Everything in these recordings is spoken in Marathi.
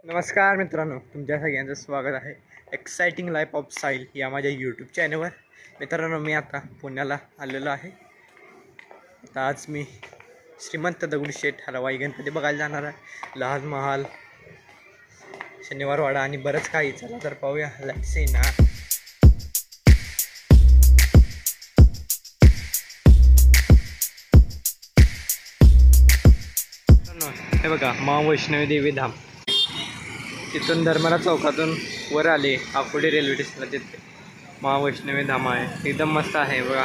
नमस्कार मित्रांनो, तुमच्या सगळ्यांचं स्वागत आहे एक्साइटिंग लाईफ ऑफ साहिल या माझ्या यूट्यूब चॅनलवर. मित्रांनो, मी आता पुण्याला आलेलो आहे. आता आज मी श्रीमंत दगडूशेठ हलवाई गणपती बघायला जाणार आहे. लाल महाल, शनिवारवाडा आणि बरंच काही. चला तर पाहूया. लेट्स सी ना. हे बघा, महावैष्णवी देवी धाम. तिथून धर्मरा चौकातून वर आले आकुर्डी रेल्वे स्टेशनला, तिथे महावैष्णवी धाम आहे. एकदम मस्त आहे बघा.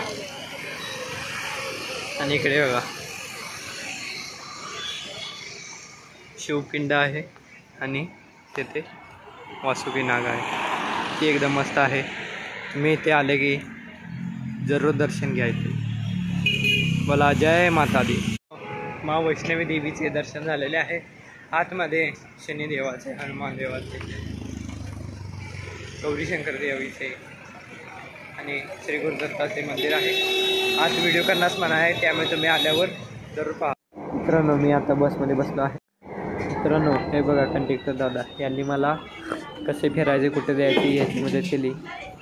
आणि इकडे बघा शिवपिंड आहे आणि तिथे वासुकी नाग आहे. ती एकदम मस्त आहे. तुम्ही इथे आले की जरूर दर्शन घ्यायचे. बोला जय माता दी. महावैष्णवी देवीचे दर्शन झालेले आहे. आतमध्ये शनी देवाचे, हनुमान देवाचे, गौरी शंकर देवीचे आणि श्री गुरुदत्ताचे मंदिर आहे. आज व्हिडिओ करण्यास मना आहे, त्यामुळे तुम्ही आल्यावर जरूर पहा. मित्रांनो, मी आता बसमध्ये बसलो आहे. मित्रांनो, हे बघा, कंडक्टर दादा यांनी मला कसे फिरायचे, कुठे जायचे याची मदत केली.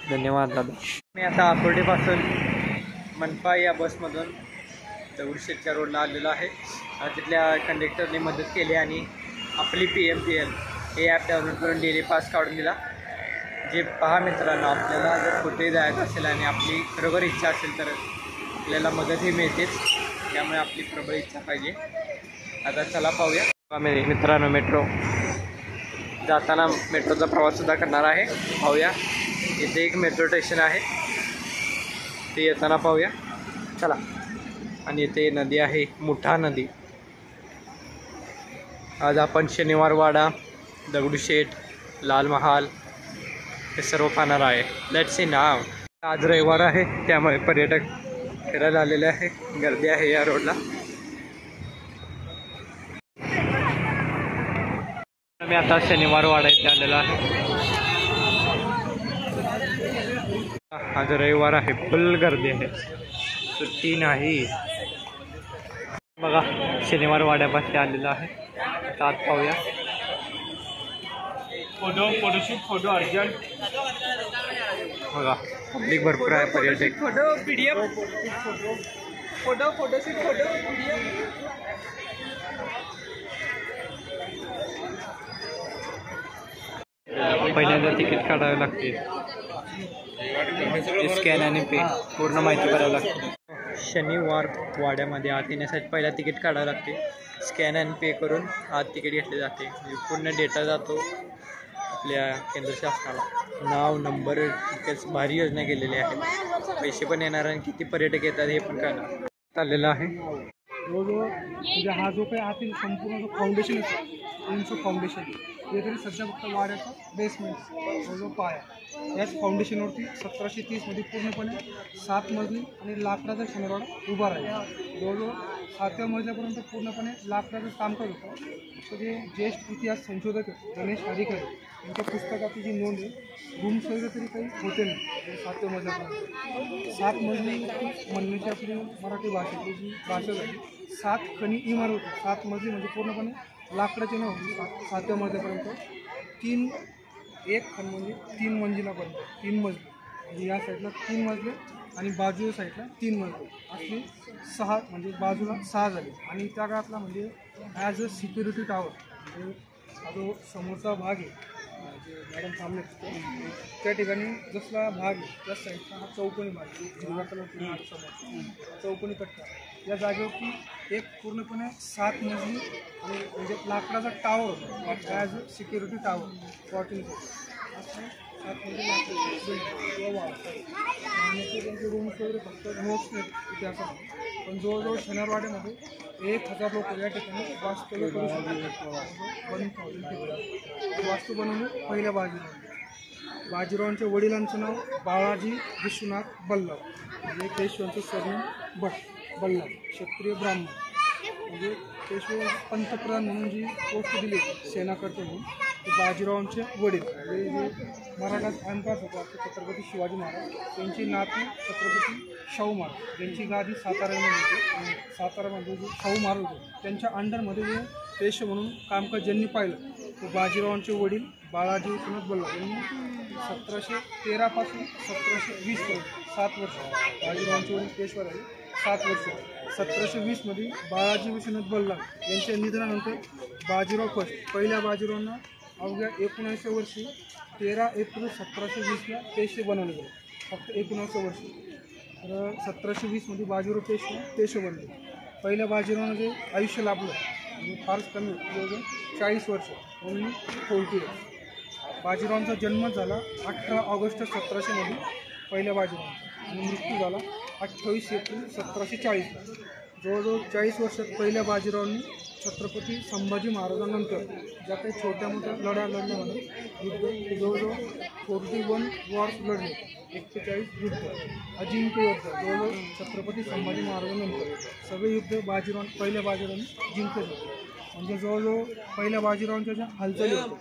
धन्यवाद दादा. मी आता आकुर्डीपासून मनपा या बसमधून दगडूशेठच्या रोडला आलेलो आहे. तिथल्या कंडक्टरने मदत केली आणि आपली PMPL हे ॲप डाउनलोड करून डेली पास काढून दिला. जे पहा मित्रांनो, आपल्याला जर कुठेही जायचं असेल आणि आपली खरोखर इच्छा असेल तर आपल्याला मदतही मिळतेच. त्यामुळे आपली प्रबळ इच्छा पाहिजे. आता चला पाहूया. मित्रांनो, मेट्रो जाताना मेट्रोचा प्रवाससुद्धा करणार आहे. पाहूया. इथे एक मेट्रो स्टेशन आहे, ते येताना पाहूया. चला. आणि इथे नदी आहे, मुठा नदी. आज आपण शनिवारवाडा, दगडूशेठ, लाल महाल हे सर्व पाहणार आहे. लेट्स सी नाव. आज रविवार आहे, त्यामुळे पर्यटक फिरायला आलेले आहे. गर्दी आहे या रोडला. मी आता शनिवारवाडा इथे आलेला आहे. आज रविवार आहे, फुल गर्दी आहे, सुट्टी नाही. बघा, शनिवार वाड्यापाशी आलेला आहे. आत पाहूया. Photo urgent. बघा, पब्लिक भरपूर आहे, पर्यटक. पहिल्यांदा तिकीट काढावे लागते. स्कॅन आणि पे पूर्ण माहिती करावी लागते. शनिवार वाड्यामध्ये आत येण्यासाठी पहिला तिकीट काढावं लागते. स्कॅन आणि पे करून आत तिकीट घेतले जाते. पूर्ण डेटा जातो आपल्या केंद्र शासनाला. नाव, नंबर, डिटेल्स, भारी योजना केलेली आहे. पैसे पण येणार आणि किती पर्यटक येतात हे पण कळणार. चाललेलं आहे. म्हणजे हा जो काही आतील संपूर्ण जो फाउंडेशन असतो, फाउंडेशन हे तरी सध्या फक्त वाड्याचा बेसमेंट जो पाया. याच फाउंडेशनवरती 1730मध्ये पूर्णपणे 7 मजली आणि लाकडाचा शनिवारवाडा उभा राहील. जवळजवळ 7व्या मजल्यापर्यंत पूर्णपणे लाकडाचं काम करत होतं. तर जे ज्येष्ठ इतिहास संशोधक गणेश अधिकारी यांच्या पुस्तकाची जी नोंद आहे, रूमसहित तरी काही होते नाही 7व्या मजल्यापर्यंत. 7 मजली म्हणण्याची आपली मराठी भाषेतली जी भाषा झाली, 7 खणी इमारत होती. 7 मजली म्हणजे पूर्णपणे लाकडाची नव्हती. 7व्या मजल्यापर्यंत एक खण म्हणजे 3 मंजिलापर्यंत, 3 मजली म्हणजे या साईडला 3 मजले आणि बाजूच्या साईडला 3 मजले असली 6, म्हणजे बाजूला 6 झाले. आणि त्या काळातला म्हणजे ॲज अ सिक्युरिटी टॉवर, म्हणजे हा जो समोरचा भाग आहे, जे मॅडम थांबले त्या ठिकाणी जसला भाग आहे त्या साईडचा हा चौकोनी भाग आहे, हिरव्या कलर समोर चौकोनी कट्टा. या जागेवरती एक पूर्णपणे 7 मजली आणि म्हणजे लाकडाचा टावर होता, ॲज अ सिक्युरिटी टॉवर 14 असं 7 मजली लाकडाची आणि त्यांचे रूम्स वगैरे फक्त नोट्स नाहीत इतिहासामध्ये. पण जवळजवळ शनिवारवाड्यामध्ये 1000 लोक या ठिकाणी वास्तव्य करू शकतात. वास्तू बनवून पहिल्या बाजीरावांच्या वडिलांचं नाव बाळाजी विश्वनाथ बल्लाव, म्हणजे पेशव्यांचं सरनेम भट बल्लाव, क्षत्रिय ब्राह्मण. म्हणजे पेशवे पंतप्रधान म्हणून जी पोस्ट दिली सेनाकर्ते म्हणून, ते बाजीरावांचे वडील म्हणजे जे मराठा अहंकार होता छत्रपती शिवाजी महाराज, त्यांची नाती छत्रपती शाहू महाराज, ज्यांची गादी साताऱ्यामध्ये होती. आणि साताऱ्यामध्ये जे शाहू महाराज होते त्यांच्या अंडरमध्ये जे पेशवे म्हणून कामकाज ज्यांनी पाहिलं तो बाजीरावांचे वडील बाळाजी विश्वनाथ बल्लाळ यांनी 1713 पासून 1720 पर्यंत 7 वर्ष बाजीरावांचे वडील पेशवा राहिले 7 वर्ष. 1720 मध्ये बाळाजी विश्वनाथ बल्लाळ यांच्या निधनानंतर बाजीराव फर्स्ट पहिल्या बाजीरावांना अवघ्या 19 वर्षी 13 एप्रिल 1720ला पेशवे बनवले गेले. फक्त 19 वर्षी. तर 1720 मध्ये बाजीराव पेशवे बनले. पहिल्या बाजीरावांना जे आयुष्य लाभलं म्हणजे फारच कमी जवळजवळ 40 वर्ष म्हणून 40 इयर्स. बाजीरावांचा जन्म झाला 18 ऑगस्ट 1700 मध्ये पहिल्या बाजीरावांचा आणि मृत्यू झाला 28 एप्रिल 1740ला. जवळजवळ 40 वर्षात पहिल्या बाजीरावांनी छत्रपती संभाजी महाराजांनंतर ज्या काही छोट्या मोठ्या लढ्या लढल्या म्हणून युद्ध जवळजवळ 41 वॉर्स लढले. 41 युद्ध अजिंक्य युद्ध जवळजवळ छत्रपती संभाजी महाराजांनंतर सगळे युद्ध पहिल्या बाजीरावांनी जिंकले होते. म्हणजे जवळजवळ पहिल्या बाजीरावांच्या ज्या हालचाली होत्या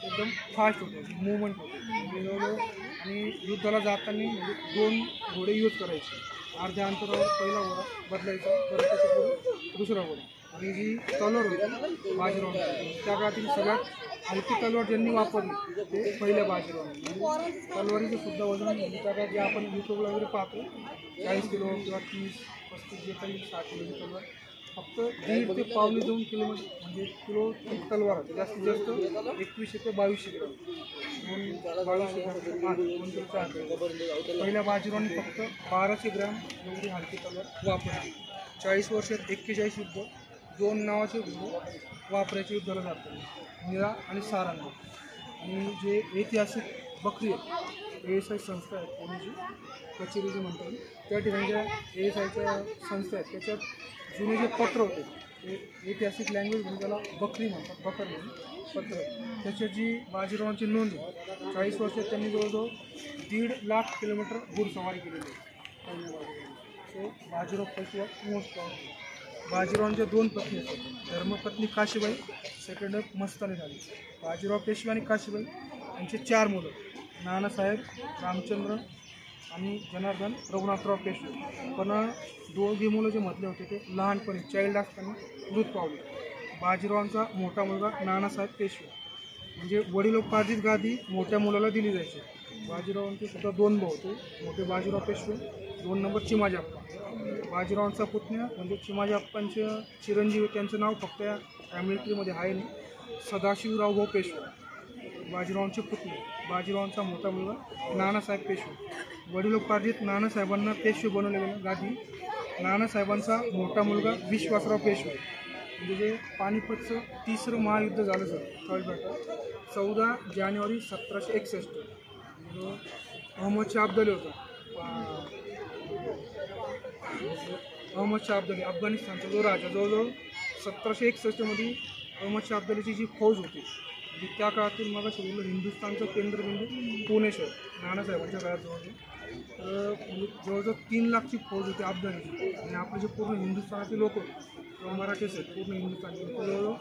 एकदम फास्ट होतं मूवमेंट होतं. म्हणजे जवळजवळ आणि युद्धाला जाताना म्हणजे 2 घोडे यूज करायचे. अर्ध्या अंतरावर पहिला घोडा बदलायचा परत त्याच्या पुढे दुसरा घोडा. आणि जी तलवार होती बाजीरावांची त्या काळातील सगळ्यात हलकी तलवार ज्यांनी वापरली ते पहिल्या बाजीरावांनी. म्हणजे तलवारीचं सुद्धा वजन म्हणजे त्या काळात जे आपण यूट्यूबला वगैरे पाहतो 40 किलो किंवा 30-35 जे काही 60 किलोची तलवार फक्त 1.5 ते 2.25 किलोमीटर म्हणजे किलो तलवार होते. जास्तीत जास्त 2100 ते 2200 ग्राम 2200 ग्राम. पहिल्या बाजीरावांनी फक्त 1200 ग्राम एवढी हलकी तलवार वापरली. 40 वर्षात 41 युद्ध 2 नावाचे युद्ध वापरायचे युद्धाला जातात मीरा आणि सारंग. आणि जे ऐतिहासिक बकरी आहेत ASI संस्था आहेत पुण्याची कचेरी जे म्हणतात त्या ठिकाणी ज्या ASIच्या संस्था आहेत त्याच्यात जुने जे पत्र होते ते ऐतिहासिक लँग्वेज म्हणून त्याला बकरी म्हणतात बकर म्हणून पत्र. त्याच्यात जी बाजीरावांची नोंद आहे 40 वर्षात त्यांनी जवळजवळ 1.5 लाख किलोमीटर घोडसवारी केलेली आहे. सो बाजीराव पेशवा मोस्ट बाजीरावांच्या 2 पत्नी होत्या. धर्मपत्नी काशीबाई सेकंड मस्तानी झाली. बाजीराव पेशवे आणि काशीबाई यांचे 4 मुलं नानासाहेब रामचंद्र आणि जनार्दन रघुनाथराव पेशवे. पण 2 मुलं जे म्हटले होते ते लहानपणी चाइल्ड असताना मृत पावले. बाजीरावांचा मोठा मुलगा नानासाहेब पेशवे म्हणजे वडिलोपार्जित गादी मोठ्या मुलाला दिली जायची. बाजीरावांचे सुद्धा 2 भाऊ होते. मोठे बाजीराव पेशवे 2 नंबर चिमाजी अप्पा. बाजीरावांचा पुतण्या म्हणजे चिमाजी अप्पांचे चिरंजीव त्यांचं नाव फक्त या फॅमिलीमध्ये आहे नाही सदाशिवरावभाऊ पेशवे बाजीरावांचे पुतणे. बाजीरावांचा मोठा मुलगा नानासाहेब पेशवे. वडिलोपार्जित नानासाहेबांना पेशवे बनवले गेले गादी. नानासाहेबांचा मोठा मुलगा विश्वासराव पेशवे म्हणजे जे पानिपतचं 3रं महायुद्ध झालं सर थर्ड बॅटल 14 जानेवारी 1761 जो अहमद शाह अब्दाली होता. अहमद शाह अब्दाली अफगाणिस्तानचा जो राजा जवळजवळ 1761 मध्ये अहमद शाह अब्दालीची जी फौज होती त्या काळातील मग बोललं हिंदुस्थानचं केंद्रबिंदू पुणे शहर नानासाहेबांच्या काळात तर जवळजवळ 3 लाखची फौज होती अफगाणीची. आणि आपले जे पूर्ण हिंदुस्थानातील लोक होते किंवा मराठीच आहेत पूर्ण हिंदुस्थानचे जवळजवळ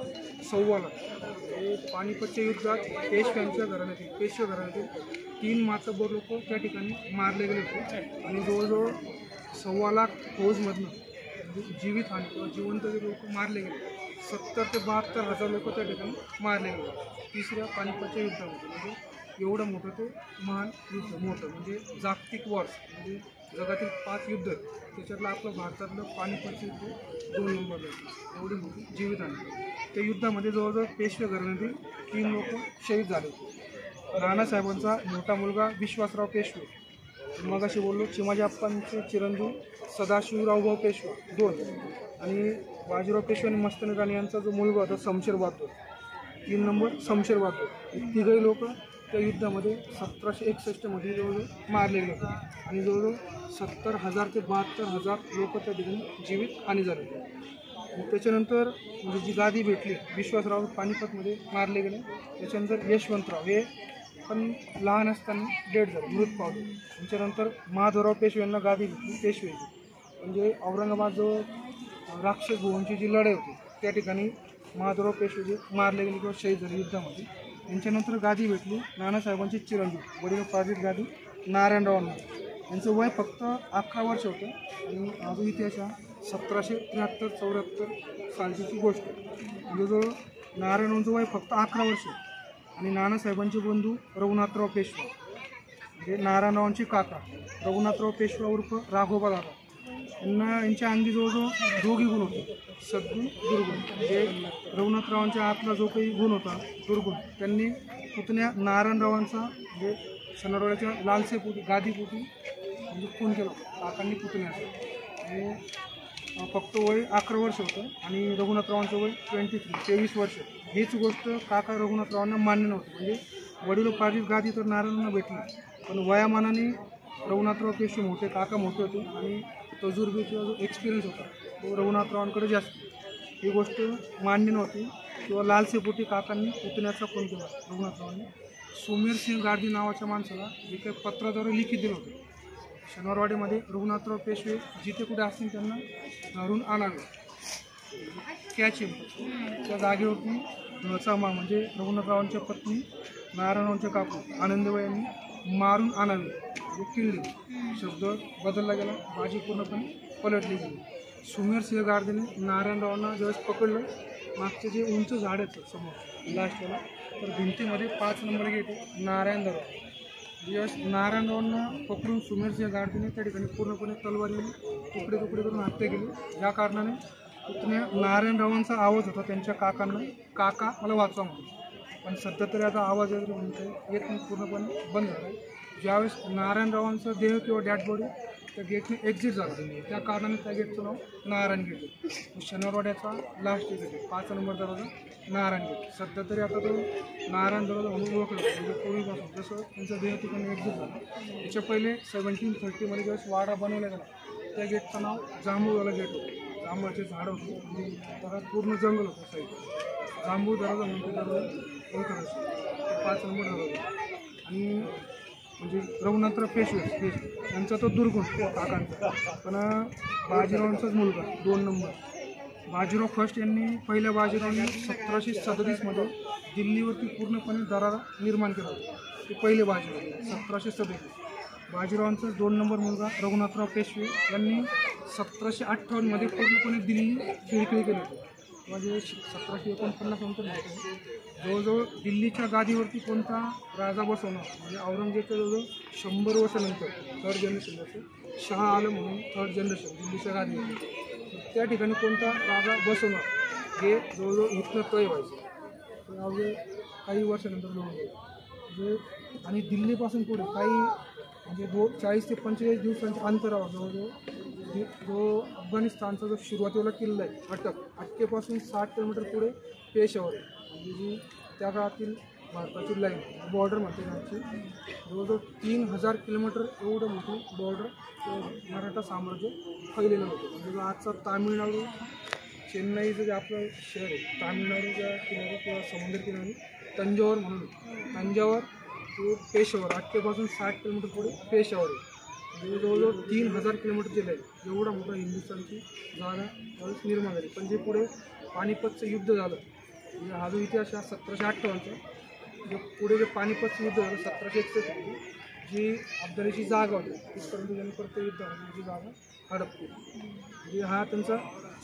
1.25 लाख. हे पानिपतच्या युद्धात पेशव्यांच्या घराण्यातील पेशवे घराण्यातील 3 मातब्बर लोक त्या ठिकाणी मारले गेले होते. आणि जवळजवळ 1.25 लाख फौजमधनं म्हणजे जीवितहानी किंवा जिवंत जे लोक मारले गेले 70 ते 72 हजार लोक त्या ठिकाणी मारले गेले 3ऱ्या पानिपतच्या युद्धामध्ये. म्हणजे एवढं मोठं ते महान युद्ध मोठं म्हणजे जागतिक वॉर्स म्हणजे जगातील 5 युद्ध त्याच्यातलं आपलं भारतातलं पानिपतचं युद्ध 2 नंबरला होतं. एवढी मोठी जीवितहानी. त्या युद्धामध्ये जवळजवळ पेशवे घराण्यातील 3 लोक शहीद झाले होते. नानासाहेबांचा मोठा मुलगा विश्वासराव पेशवे मग असे बोललो चिमाजी अप्पांचे चिरंजीव सदाशिवरावभाऊ पेशवा 2 आणि बाजीराव पेशवे आणि मस्तानी राणी यांचा जो मुलगा होता शमशेर बहादूर 3 नंबर शमशेर बहादूर. हे 3घही लोक त्या युद्धामध्ये 1761 मध्ये जवळजवळ मारले गेले होते. आणि जवळजवळ 70,000 ते 72,000 लोक त्या ठिकाणी जीवित हानी झाले होते. त्याच्यानंतर म्हणजे जी गादी भेटली विश्वासराव पानिपतमध्ये मारले गेले. त्याच्यानंतर यशवंतराव हे पण लहान असताना डेड झाले मृत पावले. त्याच्यानंतर माधवराव पेशवे यांना गादी भेटली पेशवेची. म्हणजे औरंगाबाद जो राक्षस भुवनची जी लढाई होती त्या ठिकाणी माधवराव पेशवे जे मारले गेले किंवा शहीद झाले युद्धामध्ये. यांच्यानंतर गादी भेटली नानासाहेबांची चिरंजीव वडिलोपार्जित गादी नारायणरावांना. यांचं वय फक्त 11 वर्ष होतं. आणि अजून इतिहास 1773-74 सालची गोष्ट जवळजवळ नारायणरावांचं वय फक्त 11 वर्ष आणि नानासाहेबांचे बंधू रघुनाथराव पेशवा म्हणजे नारायणरावांचे काका रघुनाथराव पेशवा उर्फ राघोबा दादा यांच्या अंगी जवळजवळ दोघी गुण होते, सद्गुण दुर्गुण. म्हणजे रघुनाथरावांच्या आतला जो काही गुण होता दुर्गुण त्यांनी पुतण्या नारायणरावांचा म्हणजे सनरवाड्याच्या लालसेपोटी गादीपोटी म्हणजे खून केला काकांनी पुतण्याचा. आणि फक्त वय 11 वर्ष होतं आणि रघुनाथरावांचं वय 23 वर्ष. हीच गोष्ट काका रघुनाथरावांना मान्य नव्हती. म्हणजे वडिलोपार्जित गादी तर नारायणांना भेटली पण वयामानाने रघुनाथराव पेशवे मोठे काका मोठे होते आणि तजुर्बे किंवा जो एक्सपिरियन्स होता तो रघुनाथरावांकडे जास्त. ही गोष्ट मान्य नव्हती किंवा लालसेपोटी काकांनी पुतण्याचा खून केला रघुनाथरावांनी. सुमेर सिंह गार्दी नावाच्या माणसाला जे काही पत्राद्वारे लिखित दिलं होतं शनिवारवाडीमध्ये रघुनाथराव पेशवे जिथे कुठे असतील त्यांना धरून आणावे त्याची त्या जागेवरती धचामा म्हणजे रघुनाथरावांच्या पत्नी नारायणरावांच्या काकू आनंदबाई यांनी मारून आणावे म्हणजे किल्ले शब्द बदलला गेला. बाजी पूर्णपणे पलटली गेली. सुमेर सिंह गार्दीने नारायणरावांना ज्यावेळेस पकडलं मागचे जे उंच झाड आहेत समोर लास्टला तर भिंतीमध्ये 5 नंबर गेट आहे नारायणराव. ज्यावेळेस नारायणरावांना पकडून सुमेर सिंह गार्दीने त्या ठिकाणी पूर्णपणे तलवारीने तुकडे तुकडे करून हत्या केली. या कारणाने पुतण्या नारायणरावांचा आवाज होता त्यांच्या काकांना काका मला वाचवा म्हणून. पण सध्या तरी आता आवाज वगैरे म्हणता येत नाही, पूर्णपणे बंद झाला. ज्यावेळेस नारायणरावांचा देह किंवा डॅड बॉडी त्या गेटने एक्झिट झाला त्या कारणाने त्या गेटचं नाव नारायण गेट आहे. शनिवारवाड्याचा लास्ट गेट आहे 5 नंबर दरवाजा नारायण गेट. सध्या तरी आता तो नारायण दरवाजा म्हणून ओळखला म्हणजे पूर्वीपासून जसं त्यांचा देह ठिकाणी एक्झिट झाला. याच्या पहिले 1730 ज्यावेळेस वाडा बनवला गेला त्या गेटचं नाव जांभूळवाला गेट होतं. जांभळाचे झाडं होते आणि त्याला पूर्ण जंगल होतं साईड. जांभूळ दरवाजा म्हणतो दरवाजा ओळखत असतो 5 नंबर दरवाजा. आणि म्हणजे रघुनाथराव पेशवे यांचा तो दुर्गुण काकांचा. पण बाजीरावांचाच मुलगा 2 नंबर बाजीराव फर्स्ट यांनी पहिल्या बाजीरावांनी 1737 दिल्लीवरती पूर्णपणे दरारा निर्माण केला होता. ते पहिले बाजीराव 1737. बाजीरावांचा 2 नंबर मुलगा रघुनाथराव पेशवे यांनी 1758 पूर्णपणे दिल्ली खिळखिळी केली होती. म्हणजे 1749 नंतर जवळजवळ दिल्लीच्या गादीवरती कोणता राजा बसवणार म्हणजे औरंगजेबच्या जवळजवळ 100 वर्षानंतर 3rd जनरेशन शहा आलम म्हणून 3rd जनरेशन दिल्लीच्या गादीवरती त्या ठिकाणी कोणता राजा बसवणार हे जवळजवळ इथलं तय व्हायचं. अवघे काही वर्षानंतर म्हणजे आणि दिल्लीपासून पुढे काही म्हणजे 40 ते 45 दिवसांच्या अंतरावर जवळजवळ जो अफगाणिस्तानचा जो सुरुवातीला किल्ला आहे अटकेपासून 60 किलोमीटर पुढे पेशावर आहे. म्हणजे जी त्या काळातील भारताची लाईन बॉर्डर म्हणते त्यांची जवळजवळ 3000 किलोमीटर एवढं मोठी बॉर्डर मराठा साम्राज्य फैलेलं होतं. म्हणजे जो आजचा तामिळनाडू चेन्नईचं जे आपलं शहर आहे तामिळनाडूच्या किनारी किंवा समुद्र किनारी तंजावर म्हणून तंजावर ते पेशावर अटकेपासून 60 किलोमीटर पुढे पेशावर आहे. म्हणजे जवळजवळ 3000 किलोमीटरची लाईन एवढा मोठा हिंदुस्थानची जागा त्यावेळेस निर्माण झाली. पण जे पुढे पानिपतचं युद्ध झालं म्हणजे हा जो इतिहास आहे 1758 जे पुढे जे पानिपतचं युद्ध झालं 1761 जी अफगाणीची जागा होती तिथपर्यंत त्यांनी परत युद्ध होती जी जागा हडपली. म्हणजे हा त्यांचा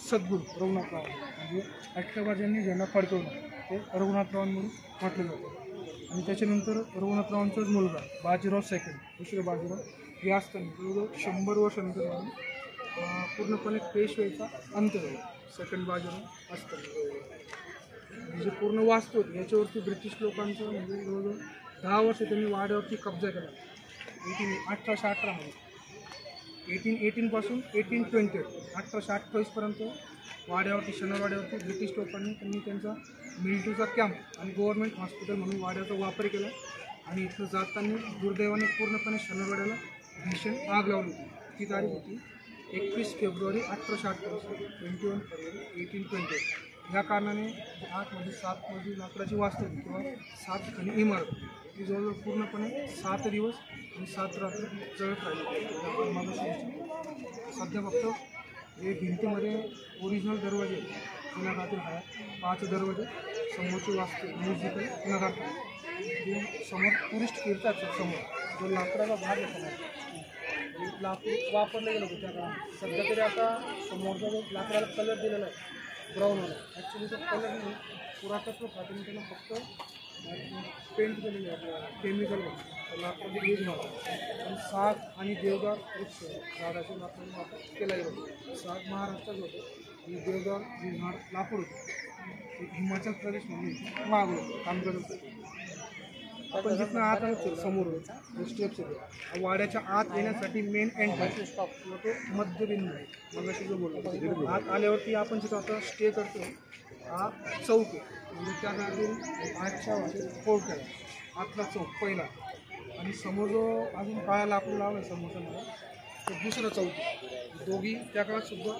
सद्गुण रघुनाथराव म्हणजे अटकेबाजांनी झेंडा फडकवला ते रघुनाथरावांवरून म्हटलं जातं. आणि त्याच्यानंतर रघुनाथरावांचाच मुलगा बाजीराव सेकंड दुसरे बाजीराव हे असताना जवळजवळ 100 वर्षानंतर पूर्णपणे पेशवेचा अंत झाला. सेकंड बाजीराव असताना म्हणजे पूर्ण वास्तू होती याच्यावरती ब्रिटिश लोकांचं म्हणजे जवळजवळ 10 वर्ष त्यांनी वाड्यावरती कब्जा केला. 1818 1818 पासून 1820 1828पर्यंत वाड्यावरती शनिवारवाड्यावरती ब्रिटिश लोकांनी त्यांनी त्यांचा मिलिटरीचा कॅम्प आणि गव्हर्नमेंट हॉस्पिटल म्हणून वाड्याचा वापर केला. आणि इथं जाताना दुर्दैवाने पूर्णपणे शनिवारवाड्याला भीषण आग लावली होती. ती तारीख होती 21 फेब्रुवारी 1828 21 फेब्रुवारी 1820. ह्या कारणाने आतमध्ये 7 मजली लाकडाची वास्तू होती किंवा 7 खणी इमारत ती जवळजवळ पूर्णपणे 7 दिवस आणि 7 रात्र जळत राहिली. सध्या फक्त हे भिंतीमध्ये ओरिजिनल दरवाजे जुन्या काळातील आहेत 5 दरवाजे समोरची वास्तू म्युझिकल नगर जे समोर टुरिस्ट फिरतात समोर जो लाकडाचा भाग येतो लाकूड वापरलं गेलं होतं त्या काळात. सध्या तरी आता समोरचा जो लाकडाला कलर दिलेला आहे ब्राऊन वाला ॲक्च्युली तो कलर नाही पुरातत्व खात्याने त्याला फक्त पेंट केलेले आहे केमिकल लाकडाचे यूज होतात. पण साग आणि देवदार वृक्ष झाडाचे लाकडाने वापर केला जातो. साग महाराष्ट्रात होतं आणि देवदार जे झाड लाकूड होतं ते हिमाचल प्रदेशमध्ये मागवलं काम करत होतं. आपण जिथं आत आलो समोर स्टेप्स होते वाड्याच्या आत येण्यासाठी मेन एंट्रन्स स्टॉप किंवा तो मध्यबिंदू आहे. मग अशी जो बोलतो आत आल्यावरती आपण जिथं आता स्टे करतो हा चौक आहे. म्हणजे त्या काळातील आजच्या भाषेत कोर्ट आहे आतला चौक पहिला. आणि समोर जो अजून काळा लाकूड लावला आहे समोरचा मला तो दुसरा चौक आहे. दोघी त्या काळात सुद्धा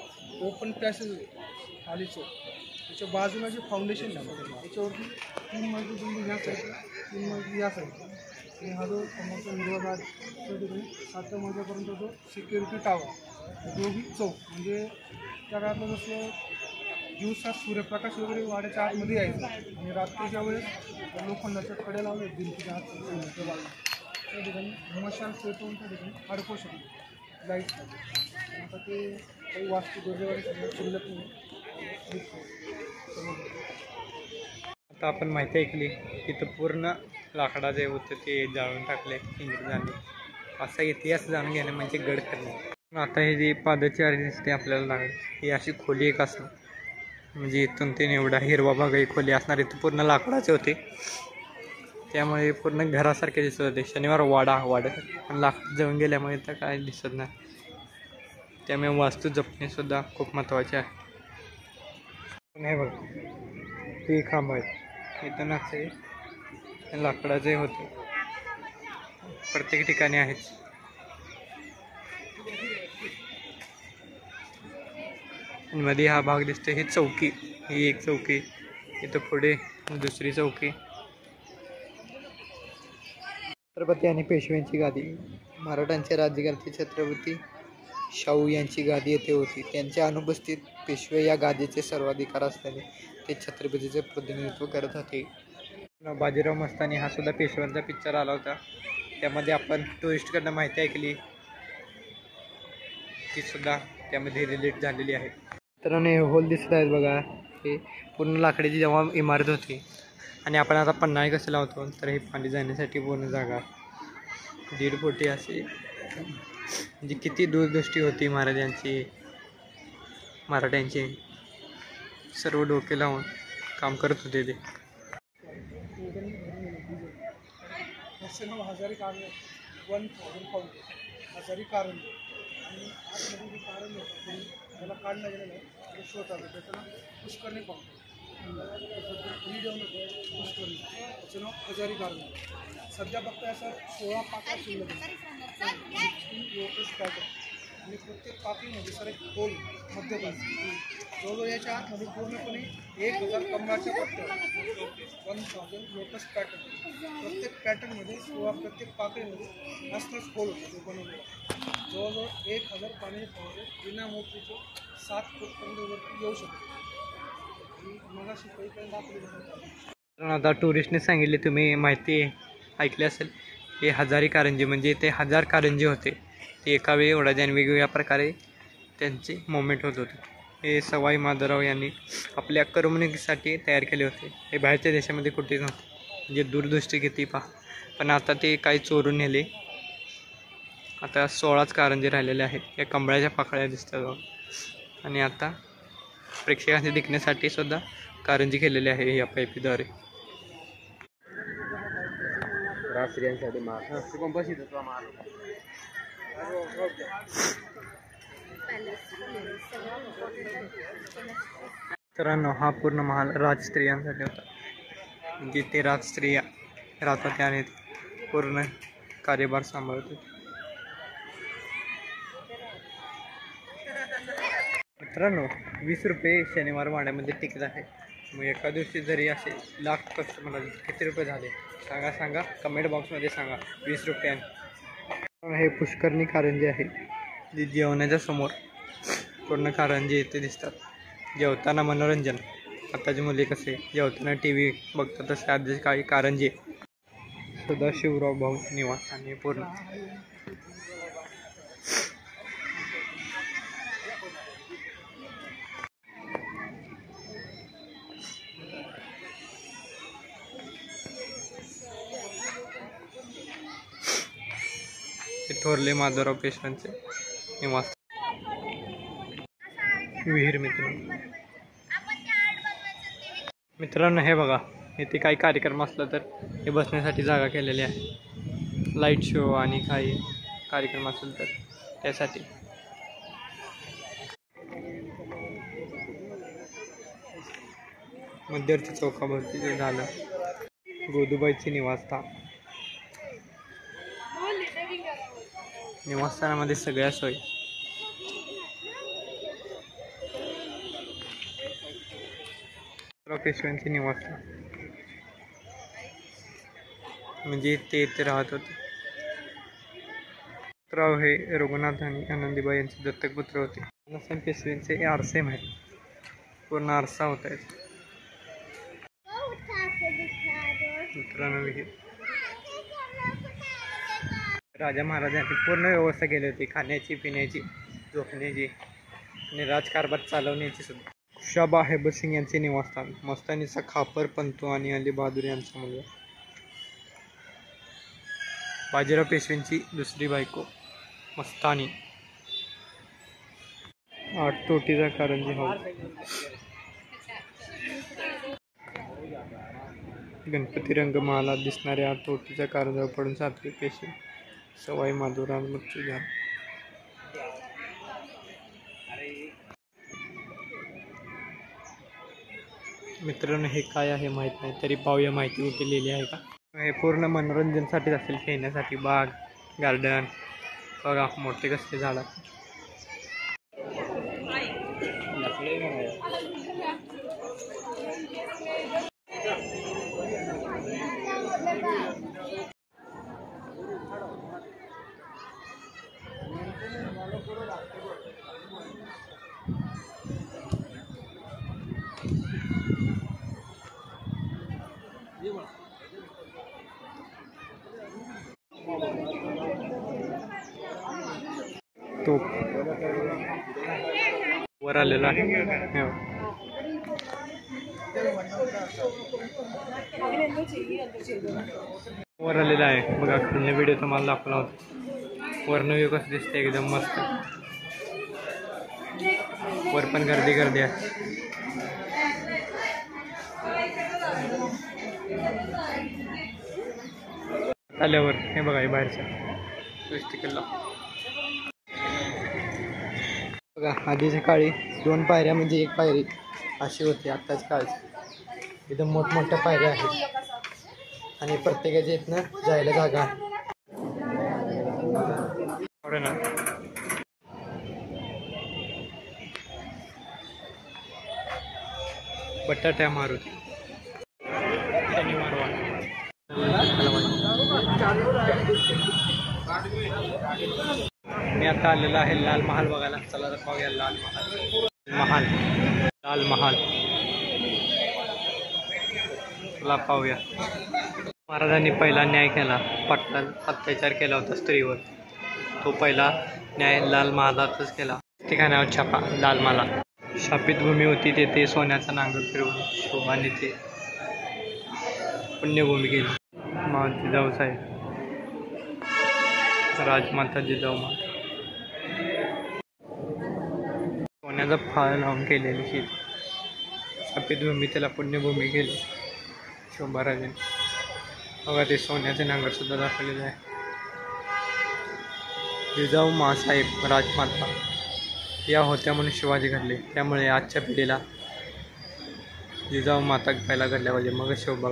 ओपन पॅसेज आहे खाली चौक. त्याच्या बाजूला जे फाउंडेशन आहे त्याच्यावरती 3 मजली बिल्डिंग या साईडला 3 मजली या साईडला आणि हा जो समोरचा हिरवागार त्या ठिकाणी 7व्या मजल्यापर्यंत जो सिक्युरिटी टावर दोघी चौक. म्हणजे त्या काळातलं जसं दिवसात सूर्यप्रकाश वगैरे वाड्याच्या आतमध्ये यायचा आणि रात्रीच्या वेळेस लोखंडाच्या कडे लावले भिंतीच्या आत त्या ठिकाणी मशाल पेटवून त्या ठिकाणी अडकवू शकतो लाईट. आता ते काही वास्तू दुर्दैवाने सगळं शिल्लक नाही. आता आपण माहिती ऐकली की तो पूर्ण लाकडा जे होतं ते जाळून टाकले इंग्रजांनी. असा इतिहास जाणून घेणं म्हणजे गड करणे. आता हे जी पादचारी दिसते आपल्याला लागेल ही अशी खोली एक असणार म्हणजे इथून ते एवढा हिरवा भाग ही खोली असणार. इथं पूर्ण लाकडाचे होते त्यामुळे पूर्ण घरासारखे दिसत होते. शनिवार वाडा पण लाकूड जळून गेल्यामुळे तर काय दिसत नाही. त्यामुळे वास्तू जपणेसुद्धा खूप महत्त्वाचे आहे. नाही बघ हे खांब आहेत इथं नसे लाकडाचे होते प्रत्येक ठिकाणी आहेत. मध्ये हा भाग दिसतो ही चौकी. ही एक चौकी इथं पुढे दुसरी चौकी. छत्रपती आणि पेशव्यांची गादी. मराठ्यांचे राज्यकर्ते छत्रपती शाहू यांची गादी येथे होती. त्यांच्या अनुपस्थित पेशवे या गादीचे सर्वाधिकार असल्याने ते छत्रपतीचे प्रतिनिधित्व करत होते. बाजीराव मस्तानी हा सुद्धा पेशव्यांचा पिक्चर आला होता त्यामध्ये आपण टुरिस्टकडनं माहिती ऐकली ती सुद्धा त्यामध्ये रिलेट झालेली आहे. मित्रांनो हे होल दिसत आहेत बघा हे पूर्ण लाकडाची जेव्हा इमारत होती आणि आपण आता पन्हाळे कसं लावतो तर हे पाणी जाण्यासाठी पूर्ण जागा 1.5 फुटी असे म्हणजे किती दूरदृष्टी होती महाराजांची. मराठ्यांची सर्व डोके लावून काम करत होते ते. हजारी कारण 1000 पाऊंड हजारी कारण आणि आतमध्ये जे कारण होतं त्याला काढलं गेलेलं आहे शोध आलं त्याचं नाव पुष्करणी पाऊंड. पुष्करणी त्याचं नाव हजारी कारण. सध्या फक्त असं 16 पाकळ्या शिल्लक पॅटर्न आणि प्रत्येक पाकळीमध्ये सर एक होल मध्यभागी जवळजवळ याच्या आतमध्ये पूर्णपणे 1000 कमळाच्या पट्ट्या 1000 लोटस पॅटर्न. प्रत्येक पॅटर्नमध्ये किंवा प्रत्येक पाकळीमध्ये असंच होल होतं ते बनवलं. जवळजवळ 1000 पाण्याचे फवारे बिना मोठीचे 7 फूटपर्यंत वरती येऊ शकतो. मला शिकायपर्यंत दाखवली. आता टुरिस्टने सांगितले तुम्ही माहिती ऐकली असेल हे हजारी कारंजे म्हणजे ते 1000 कारंजे होते ते एका वेळी उडायचे आणि वेगवेगळ्या प्रकारे त्यांचे मोमेंट होत होते. हे सवाई माधवराव यांनी आपल्या करमणुकीसाठी तयार केले होते. हे बाहेरच्या देशामध्ये कुठेच नव्हते म्हणजे दूरदृष्टी किती पहा. पण आता ते काही चोरून नेले. आता 16च कारंजे राहिलेले आहेत. या कंबळाच्या पाकळ्या दिसतात आणि आता प्रेक्षकांचे दिखण्यासाठी सुद्धा कारंजी केलेली आहे या पाईपीद्वारे. स्त्रियांसाठी मित्रांनो हा पूर्ण महाल राजस्त्रियांसाठी होता. जिथे राजस्त्रिया राहत होत्या आणि पूर्ण कार्यभार सांभाळत होते. मित्रांनो 20 रुपये शनिवार वाड्यामध्ये तिकीट आहे. मग एका दिवशी जरी असे लाख कस्टमर आले किती रुपये झाले सांगा कमेंट बॉक्समध्ये सांगा. 20 रुपयाने. हे पुष्करणी कारंजे आहे जी जेवणाच्या समोर पूर्ण कारंजे इथे दिसतात. जेवताना मनोरंजन. आताची मुले कसे जेवताना TV बघतात तसे आधी काही कारंजे. सदाशिवराव भाऊ निवास आणि पूर्ण थोरले माधवराव पेशव्यांचे निवास विहीर. मित्रांनो हे बघा, इथे काही कार्यक्रम असला तर हे बसण्यासाठी जागा केलेली आहे. लाईट शो आणि काही कार्यक्रम असेल तर त्यासाठी. मध्यवर्ती चौकाभोवती जे झालं गोदूबाईचे निवासस्थान. निवासस्थानामध्ये सगळ्या सोयी. पेशव्यांचे निवासस्थान म्हणजे ते इथे राहत होते. राव हे रघुनाथ आणि आनंदीबाई यांचे दत्तक पुत्र होते. नानासाहेब पेशव्यांचे आरसे माहीत, पूर्ण आरसा होता. मित्रांनो राजा महाराजांनी पूर्ण व्यवस्था केली होती, खाण्याची, पिण्याची, झोपण्याची आणि राजकारभार चालवण्याची सुद्धा. शाह हेबर सिंग यांचे निवासस्थान. मस्तानीचा खापर पंतू आणि अली बहादूर यांचा मुलगा. बाजीराव पेशव्यांची दुसरी बायको मस्तानी. 8 तोटीचा कारंजी हॉल. गणपती रंगमहालात दिसणाऱ्या 8 तोटीच्या कारंजावर पडून 7वे पेशवे सवाई माधवराव मृत्यू झाला. मित्रांनो हे काय आहे माहीत नाही, तरी पाहूया माहिती कुठे लिहिली आहे का. हे पूर्ण मनोरंजनसाठीच असेल, खेळण्यासाठी. बाग, गार्डन बघा, मोठे कसले झाड. तो वर आलेला आहे. वर आलेला आहे बघा. खालने व्हिडिओ तुम्हाला दाखवला होता. वरनं व्ह्यू कसं दिसते, एकदम मस्त. वर पण गर्दी आहे. आल्यावर हे बघा, हे बाहेरचं किल्ला बघा. आधीच्या काळी 2 पायऱ्या म्हणजे 1 पायरी अशी होती. आत्ताच्या काळात एकदम मोठमोठ्या पायऱ्या आहेत आणि प्रत्येकाच्या इथनं जायला जागा आहे. बटाट्या मारुती. मी आता आलेला आहे लाल महाल बघायला. चला तर पाहूया लाल महाल. लाल महाल चला पाहूया. महाराजांनी पहिला न्याय केला, अत्याचार केला होता स्त्रीवर. तो पहिला न्याय लाल महालातच केला. ठिकाणावर छापा लाल महाल. शापित भूमी होती, तेथे सोन्याचा नांगर फिरवून शोभाने ते पुण्यभूमी केली. जिजाऊ साहेब, राजमाता जिजाऊ माता. सोन्याचा फाळ लावून केलेली शेती. शापित भूमी त्याला पुण्यभूमी केली शोभाराजांनी. बघा ते सोन्याचे नांगर सुद्धा दाखवलेले आहे. जिजाऊ मासाहेब राजमाता या होत्या म्हणून शिवाजी घडले. त्यामुळे आजच्या पिढीला जिजाऊ माता पहिला घडल्या पाहिजे, मग शोभा.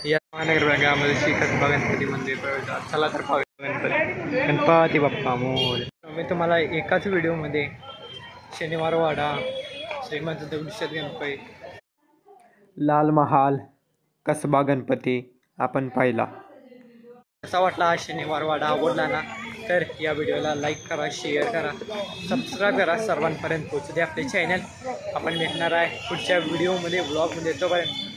या महानगर भागामध्ये श्री कसबा गणपती मंदिर प्रवेश. चला तर पाहूया गणपती बाप्पा मोरया. मी तुम्हाला एकाच व्हिडिओमध्ये शनिवार वाडा, श्रीमंत दगडूशेठ गणपती, लाल महाल, कसबा गणपती आपण पाहिला. कसा वाटला हा शनिवार वाडा? आवडला ना तर या व्हिडिओला लाईक करा, शेअर करा, सबस्क्राईब करा. सर्वांपर्यंत पोहोचू दे आपले चॅनल. आपण भेटणार आहे पुढच्या व्हिडिओमध्ये, ब्लॉगमध्ये. तोपर्यंत